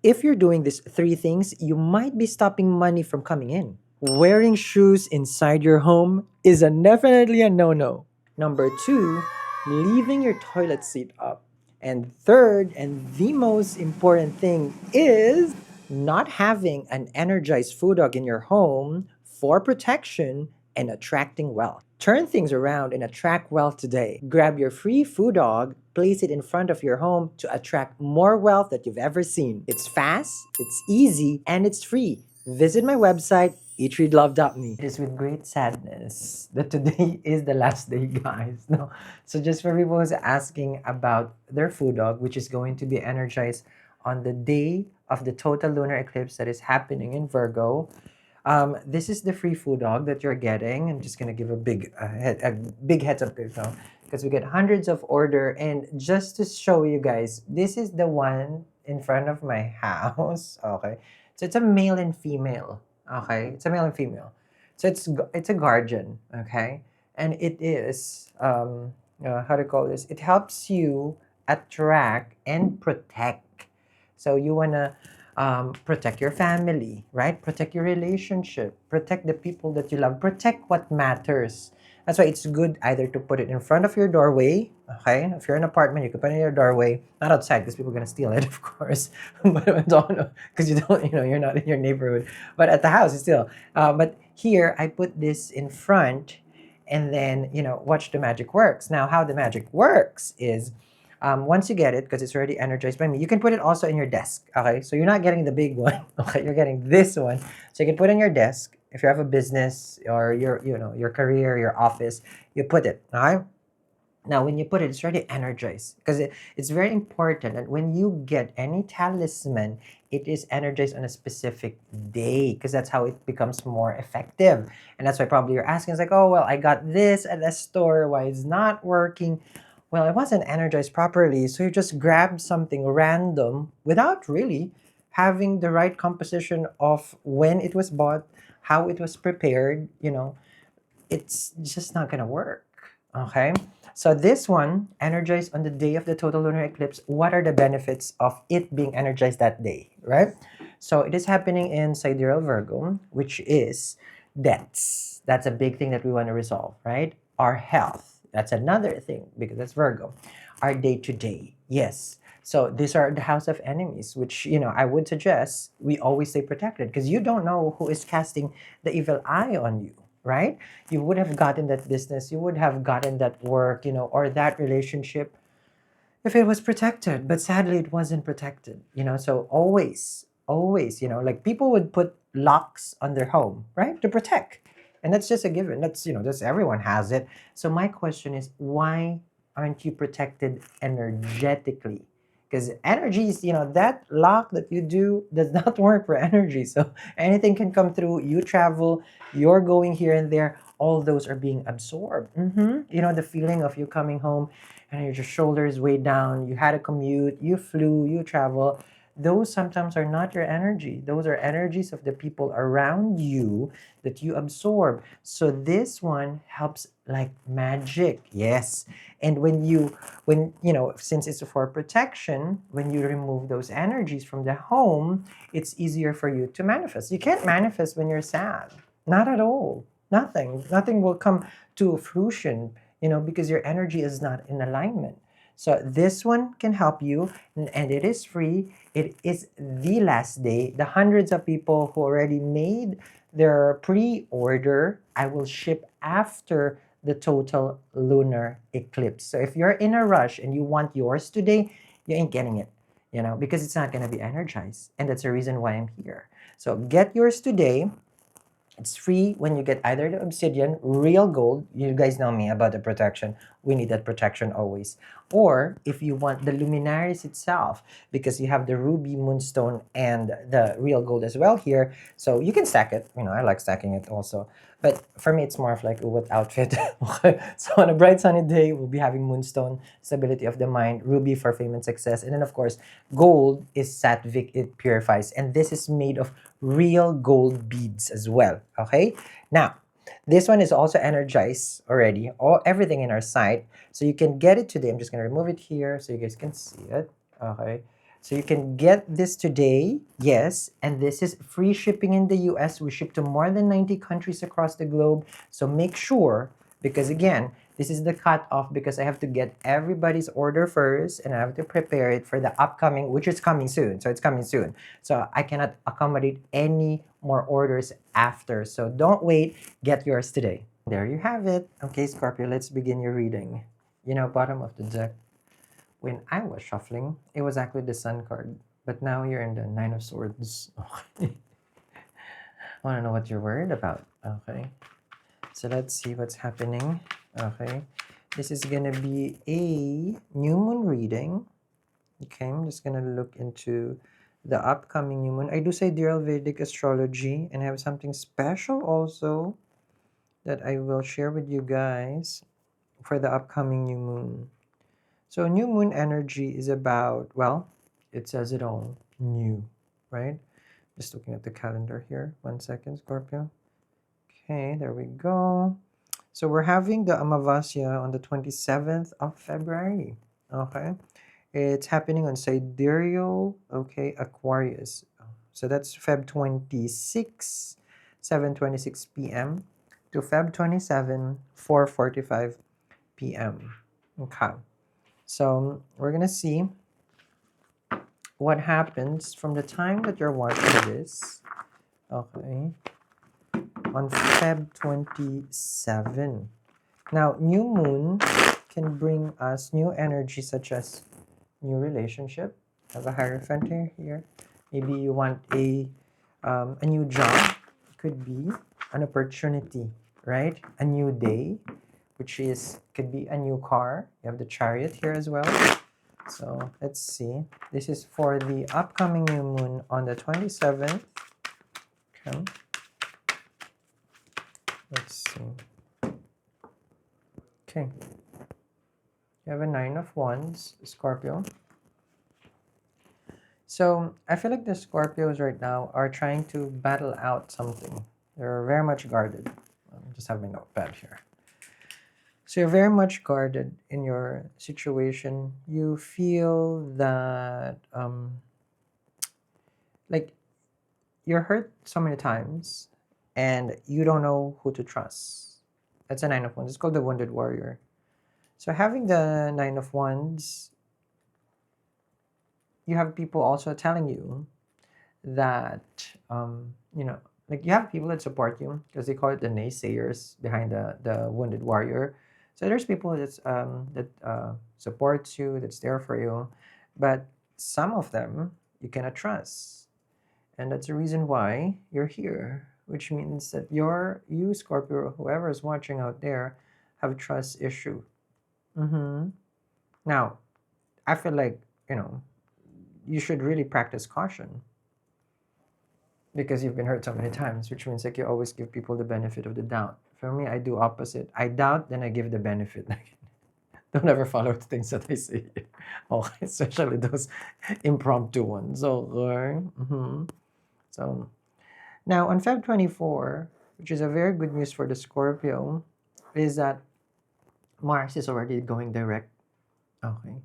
If you're doing these three things, you might be stopping money from coming in. Wearing shoes inside your home is definitely a no-no. Number two, leaving your toilet seat up. And third, and the most important thing is not having an energized food dog in your home for protection and attracting wealth. Turn things around and attract wealth today. Grab your free food dog, place it in front of your home to attract more wealth that you've ever seen. It's fast, it's easy, and it's free. Visit my website, eatreadlove.me. It is with great sadness that today is the last day, guys. No. So just for people who's asking about their food dog, which is going to be energized on the day of the total lunar eclipse that is happening in Virgo. This is the free food dog that you're getting. I'm just gonna give a big heads up because we get hundreds of order. And just to show you guys, this is the one in front of my house. Okay, so it's a male and female. Okay, it's a male and female. So it's a guardian. Okay, and it is how to call this? It helps you attract and protect. So you wanna protect your family, right? Protect your relationship, protect the people that you love, protect what matters. That's why it's good either to put it in front of your doorway. Okay, if you're in an apartment, you can put it in your doorway, not outside because people are gonna steal it, of course. But because you don't, you're not in your neighborhood. But at the house, it's still. But here, I put this in front, and then watch the magic works. Now, how the magic works is once you get it, because it's already energized by me, you can put it also in your desk. Okay, so you're not getting the big one. Okay, you're getting this one. So you can put it in your desk if you have a business or your career, your office. You put it. All right. Now, when you put it, it's already energized because it's very important that when you get any talisman, it is energized on a specific day because that's how it becomes more effective. And that's why probably you're asking, it's like, oh, well, I got this at the store. Why it's not working? Well, it wasn't energized properly. So you just grabbed something random without really having the right composition of when it was bought, how it was prepared, it's just not gonna work. Okay. So this one, energized on the day of the total lunar eclipse, what are the benefits of it being energized that day, right? So it is happening in sidereal Virgo, which is debts. That's a big thing that we want to resolve, right? Our health. That's another thing because that's Virgo. Our day to day. Yes. So these are the house of enemies, which I would suggest we always stay protected because you don't know who is casting the evil eye on you, right? You would have gotten that business, you would have gotten that work, or that relationship if it was protected. But sadly, it wasn't protected, So always, like people would put locks on their home, right, to protect, and that's just a given. That's everyone has it. So my question is, why aren't you protected energetically? Because energies, that lock that you do does not work for energy. So anything can come through. You travel, you're going here and there. All those are being absorbed. The feeling of you coming home and your shoulders way down. You had a commute, you flew, you travel. Those sometimes are not your energy. Those are energies of the people around you that you absorb. So this one helps like magic. Yes. And since it's for protection, when you remove those energies from the home, it's easier for you to manifest. You can't manifest when you're sad. Not at all. Nothing will come to fruition, because your energy is not in alignment. So this one can help you, and it is free. It is the last day. The hundreds of people who already made their pre-order, I will ship after the total lunar eclipse. So if you're in a rush and you want yours today, you ain't getting it, because it's not going to be energized. And that's the reason why I'm here. So get yours today. It's free when you get either the obsidian, real gold. You guys know me about the protection. We need that protection always. Or if you want the luminaries itself, because you have the ruby moonstone and the real gold as well here. So you can stack it. I like stacking it also. But for me, it's more of like what outfit. Okay. So on a bright sunny day, we'll be having moonstone, stability of the mind, ruby for fame and success. And then of course, gold is sattvic, it purifies. And this is made of real gold beads as well. Okay. Now, this one is also energized already. Everything in our site. So you can get it today. I'm just going to remove it here so you guys can see it. Okay. So you can get this today, yes, and this is free shipping in the US. We ship to more than 90 countries across the globe. So make sure, because again, this is the cutoff because I have to get everybody's order first and I have to prepare it for the upcoming, which is coming soon. So it's coming soon. So I cannot accommodate any more orders after. So don't wait, get yours today. There you have it. Okay, Scorpio, let's begin your reading. Bottom of the deck. When I was shuffling, it was actually the Sun card. But now you're in the Nine of Swords. Okay. I want to know what you're worried about. Okay. So let's see what's happening. Okay. This is going to be a new moon reading. Okay. I'm just going to look into the upcoming new moon. I do sidereal Vedic astrology and have something special also that I will share with you guys for the upcoming new moon. So new moon energy is about, well, it says it all, new, right? Just looking at the calendar here. 1 second, Scorpio. Okay, there we go. So we're having the Amavasya on the 27th of February. Okay. It's happening on sidereal, okay, Aquarius. So that's Feb 26, 7:26 p.m. to Feb 27, 4:45 p.m. Okay. So we're gonna see what happens from the time that you're watching this, okay, on Feb 27. Now, new moon can bring us new energy such as new relationship. I have a Hierophant here. Maybe you want a new job. Could be an opportunity, right? A new day, which could be a new car. You have the Chariot here as well. So let's see. This is for the upcoming new moon on the 27th. Okay. Let's see. Okay. You have a Nine of Wands, Scorpio. So I feel like the Scorpios right now are trying to battle out something. They're very much guarded. I just have my notepad here. So you're very much guarded in your situation. You feel that like you're hurt so many times and you don't know who to trust. That's a Nine of Wands. It's called the Wounded Warrior. So having the Nine of Wands, you have people also telling you that like you have people that support you because they call it the naysayers behind the Wounded Warrior. So there's people that supports you, that's there for you, but some of them you cannot trust, and that's the reason why you're here. Which means that you Scorpio, whoever is watching out there, have a trust issue. Now, I feel like you should really practice caution because you've been hurt so many times, which means like you always give people the benefit of the doubt. For me, I do opposite. I doubt, then I give the benefit. Don't ever follow the things that I say. Okay, especially those impromptu ones. Okay. So now on Feb 24, which is a very good news for the Scorpio, is that Mars is already going direct. Okay.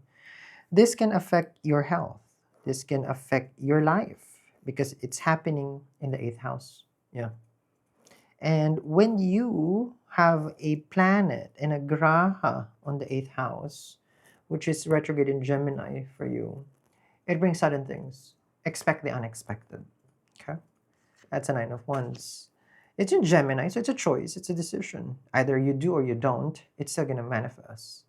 This can affect your health. This can affect your life because it's happening in the eighth house. Yeah. And when you have a planet and a graha on the eighth house, which is retrograde in Gemini for you, it brings sudden things. Expect the unexpected. Okay. That's a Nine of Wands. It's in Gemini, so it's a choice, it's a decision. Either you do or you don't, it's still going to manifest.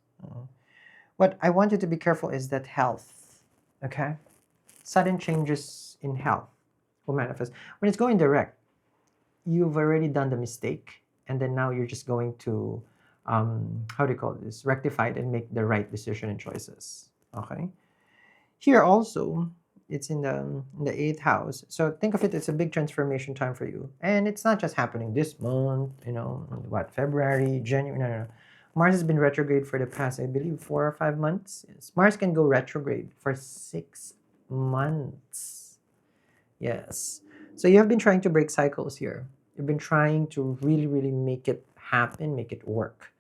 What I want you to be careful is that health, okay? Sudden changes in health will manifest. When it's going direct, you've already done the mistake, and then now you're just going to, how do you call this? Rectify it and make the right decision and choices, okay? Here also, it's in the eighth house. So think of it as a big transformation time for you. And it's not just happening this month, February, January, no. Mars has been retrograde for the past, I believe, 4 or 5 months. Yes. Mars can go retrograde for 6 months. Yes. So you have been trying to break cycles here. You've been trying to really, really make it happen, make it work.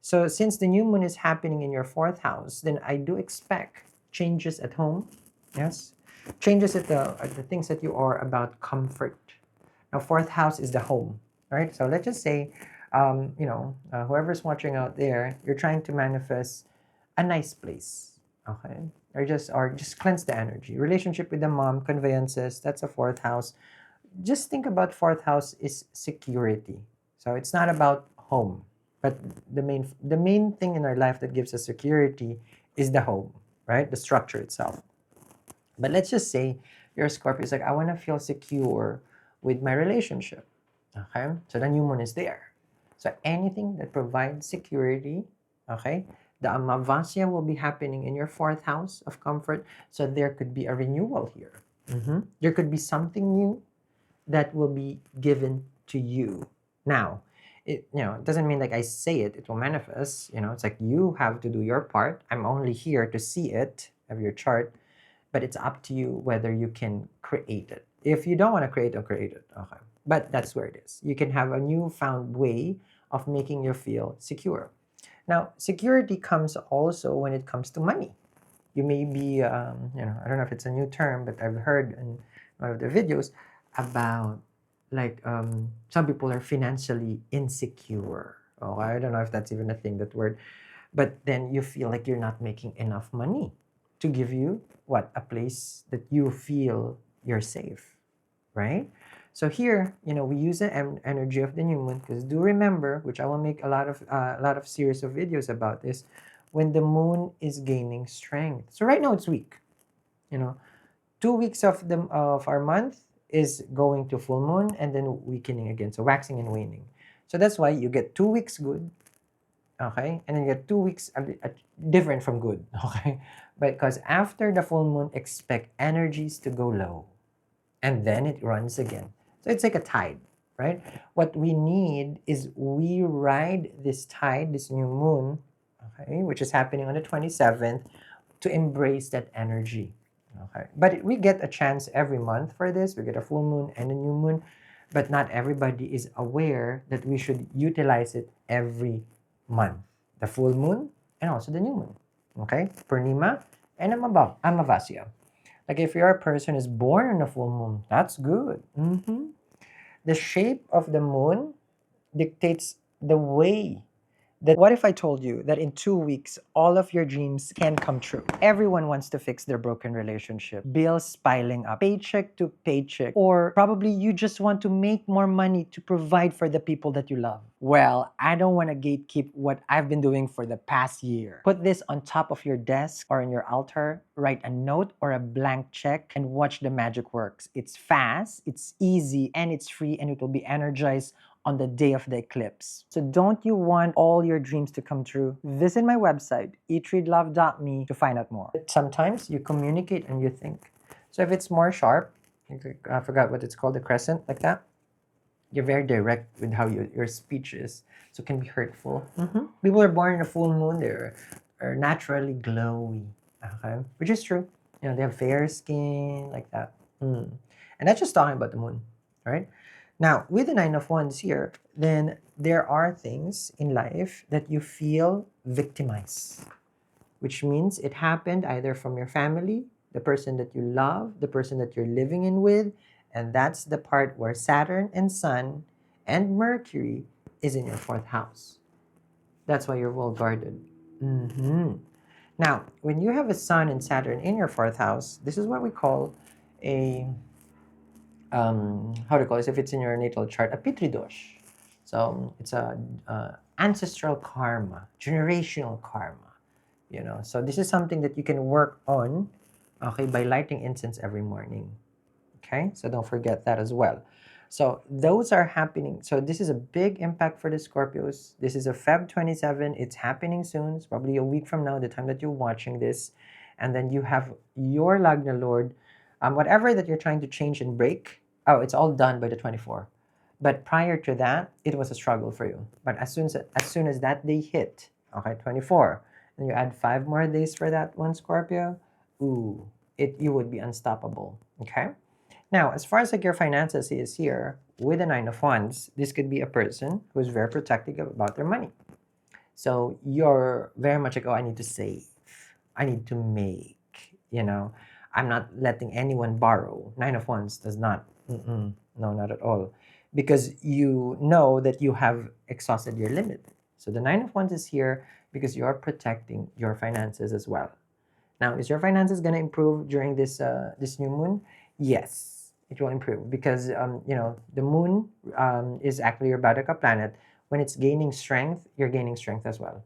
So since the new moon is happening in your 4th house, then I do expect changes at home, Yes. Changes at the things that you are about comfort. Now, fourth house is the home, right? So let's just say, whoever's watching out there, you're trying to manifest a nice place, okay? Or just cleanse the energy. Relationship with the mom, conveyances, that's a fourth house. Just think about fourth house is security. So it's not about home, but the main thing in our life that gives us security is the home, right? The structure itself. But let's just say you're a Scorpio. It's like, I want to feel secure with my relationship. Okay? So the new moon is there. So anything that provides security, okay? The Amavasya will be happening in your fourth house of comfort. So there could be a renewal here. There could be something new that will be given to you. Now, it doesn't mean like I say it will manifest. It's like you have to do your part. I'm only here to see it of your chart, but it's up to you whether you can create it. If you don't want to create, don't create it. Okay. But that's where it is. You can have a newfound way of making you feel secure. Now, security comes also when it comes to money. You may be, I don't know if it's a new term, but I've heard in one of the videos about like some people are financially insecure. Oh, I don't know if that's even a thing, that word. But then you feel like you're not making enough money to give you what, a place that you feel you're safe, right? So here, we use the energy of the new moon, because do remember, which I will make a lot of series of videos about this, when the moon is gaining strength. So right now it's weak. You know, 2 weeks of our month is going to full moon and then weakening again. So waxing and waning. So that's why you get 2 weeks good, okay, and then you get 2 weeks different from good, okay, because after the full moon, expect energies to go low, and then it runs again. So it's like a tide, right? What we need is we ride this tide, this new moon, okay, which is happening on the 27th, to embrace that energy. Okay, but we get a chance every month for this. We get a full moon and a new moon, but not everybody is aware that we should utilize it every month. The full moon and also the new moon. Okay, Purnima and Amavasya. Like if you're a person who's born on a full moon, that's good. The shape of the moon dictates the way. What if I told you that in 2 weeks, all of your dreams can come true? Everyone wants to fix their broken relationship, bills piling up, paycheck to paycheck, or probably you just want to make more money to provide for the people that you love. Well, I don't want to gatekeep what I've been doing for the past year. Put this on top of your desk or on your altar, write a note or a blank check, and watch the magic works. It's fast, it's easy, and it's free, and it will be energized on the day of the eclipse. So don't you want all your dreams to come true? Visit my website, eatreadlove.me, to find out more. Sometimes you communicate and you think. So if it's more sharp, I forgot what it's called, the crescent, like that, you're very direct with how your speech is. So it can be hurtful. People are born in a full moon, are naturally glowy, okay? Which is true. They have fair skin, like that. And that's just talking about the moon, right? Now, with the Nine of Wands here, then there are things in life that you feel victimized, which means it happened either from your family, the person that you love, the person that you're living in with, and that's the part where Saturn and Sun and Mercury is in your fourth house. That's why you're well guarded. Now, when you have a Sun and Saturn in your fourth house, this is what we call a how to call this, if it's in your natal chart, a pitridosh. So it's a ancestral karma, generational karma. So this is something that you can work on, okay, by lighting incense every morning. Okay, so don't forget that as well. So those are happening. So this is a big impact for the Scorpios. This is a Feb 27. It's happening soon. It's probably a week from now, the time that you're watching this. And then you have your Lagna Lord. Whatever that you're trying to change and break, it's all done by the 24. But prior to that, it was a struggle for you. But as soon as that day hit, okay, 24, and you add 5 more days for that one, Scorpio, you would be unstoppable. Okay? Now, as far as like your finances is here, with the Nine of Wands, this could be a person who's very protective about their money. So you're very much like, I need to save. I need to make, I'm not letting anyone borrow. Nine of Wands does not. No, not at all. Because you know that you have exhausted your limit. So the Nine of Wands is here because you are protecting your finances as well. Now, is your finances going to improve during this new moon? Yes, it will improve because the moon is actually your Bhadraka planet. When it's gaining strength, you're gaining strength as well.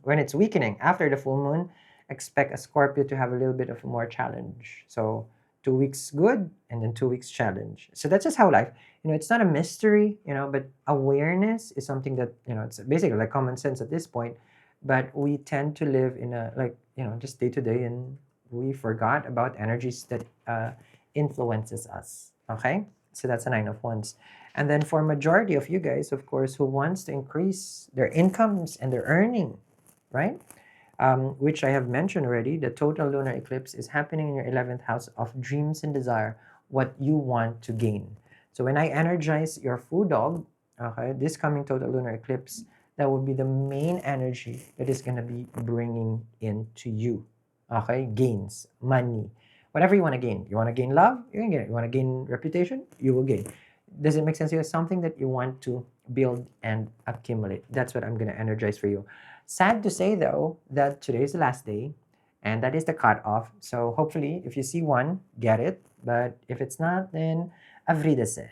When it's weakening after the full moon, expect a Scorpio to have a little bit of more challenge. So 2 weeks good and then 2 weeks challenge. So that's just how life. It's not a mystery. But awareness is something that it's basically like common sense at this point, but we tend to live in a like just day to day, and we forgot about energies that influences us. Okay, so that's a Nine of Wands. And then for majority of you guys, of course, who wants to increase their incomes and their earning, right, which I have mentioned already, the total lunar eclipse is happening in your 11th house of dreams and desire, what you want to gain. So when I energize your Foo Dog, okay, this coming total lunar eclipse, that will be the main energy that is going to be bringing into you. Okay, gains, money, whatever you want to gain. You want to gain love, you can get it. You want to gain reputation, you will gain. Does it make sense to you? Something that you want to build and accumulate. That's what I'm going to energize for you. Sad to say though that today is the last day, and that is the cutoff. So hopefully, if you see one, get it. But if it's not, then avridase.